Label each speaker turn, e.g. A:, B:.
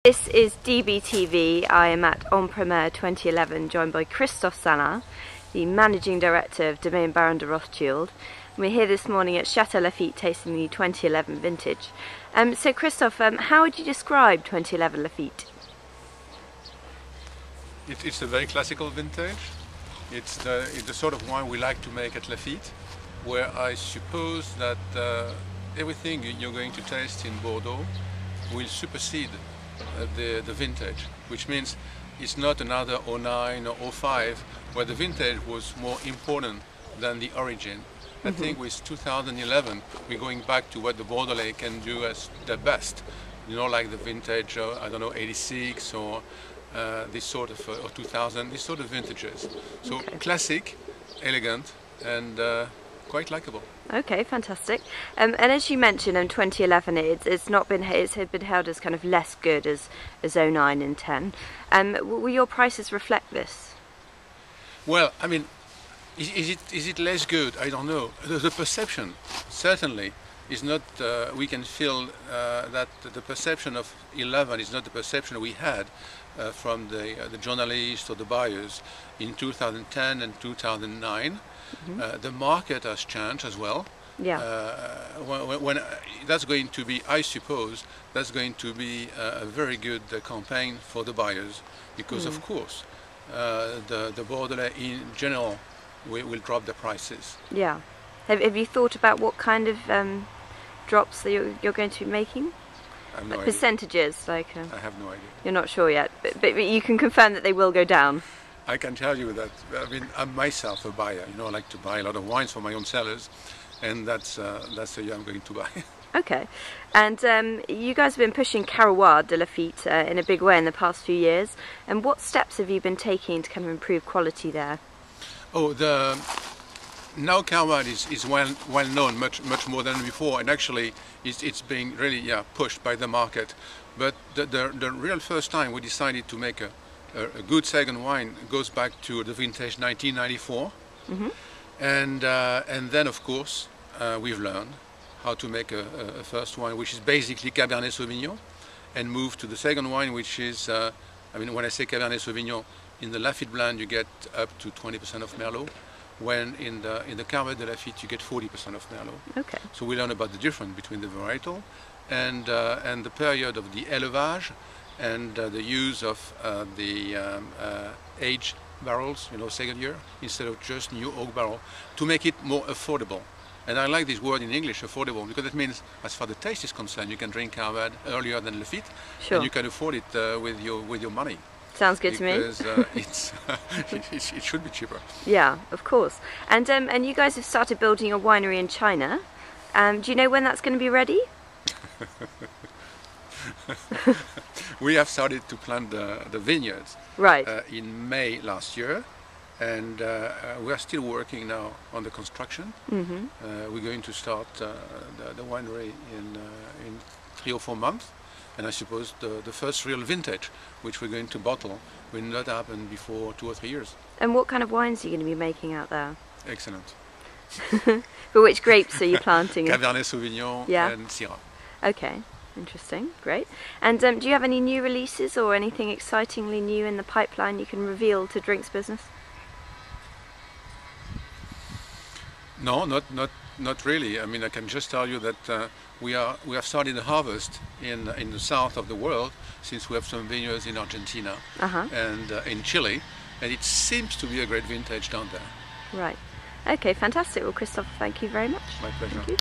A: This is DBTV. I am at En Primeur 2011, joined by Christophe Salin, the Managing Director of Domaines Barons de Rothschild. We're here this morning at Château Lafite tasting the 2011 vintage. So Christophe, how would you describe 2011 Lafite?
B: It's a very classical vintage. It's the sort of wine we like to make at Lafite, where I suppose that everything you're going to taste in Bordeaux will supersede the vintage, which means it's not another 09 or 05 where the vintage was more important than the origin. I think with 2011 we're going back to what the Bordelais can do as the best, you know, like the vintage, I don't know, 86 or this sort of, or 2000, this sort of vintages. So classic, elegant and quite likable.
A: Okay, fantastic. And as you mentioned, in 2011, it's been held as kind of less good as 09 and 10. Will your prices reflect this? Well,
B: I mean, is it less good? I don't know. The perception certainly is not. We can feel that the perception of 11 is not the perception we had from the journalists or the buyers in 2010 and 2009. The market has changed as well.
A: Yeah.
B: When that's going to be, I suppose, that's going to be a very good campaign for the buyers, because of course the Bordelais in general will drop the prices.
A: Yeah. Have you thought about what kind of drops that you're going to be making?
B: I have no idea.
A: Percentages, like.
B: I have no idea.
A: You're not sure yet, but you can confirm that they will go down.
B: I can tell you that. I mean, I'm myself a buyer. You know, I like to buy a lot of wines for my own cellars, and that's the year I'm going to buy.
A: Okay, and you guys have been pushing Terroir de Lafite in a big way in the past few years. And what steps have you been taking to kind of improve quality there?
B: Oh, now Terroir is well known, much more than before, and actually it's being really pushed by the market. But the real first time we decided to make a good second wine goes back to the vintage 1994, and then of course we've learned how to make a first wine which is basically Cabernet Sauvignon, and move to the second wine, which is I mean, when I say Cabernet Sauvignon, in the Lafite blend you get up to 20% of Merlot, when in the Cabernet de Lafite you get 40% of Merlot.
A: Okay. So
B: we learn about the difference between the varietal and the period of the élevage, and the use of the aged barrels, you know, second year, instead of just new oak barrel, to make it more affordable. And I like this word in English, affordable, because it means, as far as the taste is concerned, you can drink Terroir earlier than Lafite, and you can afford it with your money.
A: Sounds good to me.
B: Because it should be cheaper.
A: Yeah, of course. And you guys have started building a winery in China. Do you know when that's going to be ready?
B: We have started to plant the vineyards in May last year, and we are still working now on the construction. We're going to start the winery in 3 or 4 months, and I suppose the first real vintage, which we're going to bottle, will not happen before 2 or 3 years.
A: And what kind of wines are you going to be making out there?
B: Excellent.
A: But which grapes are you planting?
B: Cabernet Sauvignon and Syrah.
A: Okay. Interesting, great. And do you have any new releases or anything excitingly new in the pipeline you can reveal to drinks business?
B: No, not really. I mean, I can just tell you that we have started the harvest in the south of the world, since we have some vineyards in Argentina and in Chile, and it seems to be a great vintage down there.
A: Right. Okay, fantastic. Well, Christophe, thank you very much.
B: My pleasure.
A: Thank you.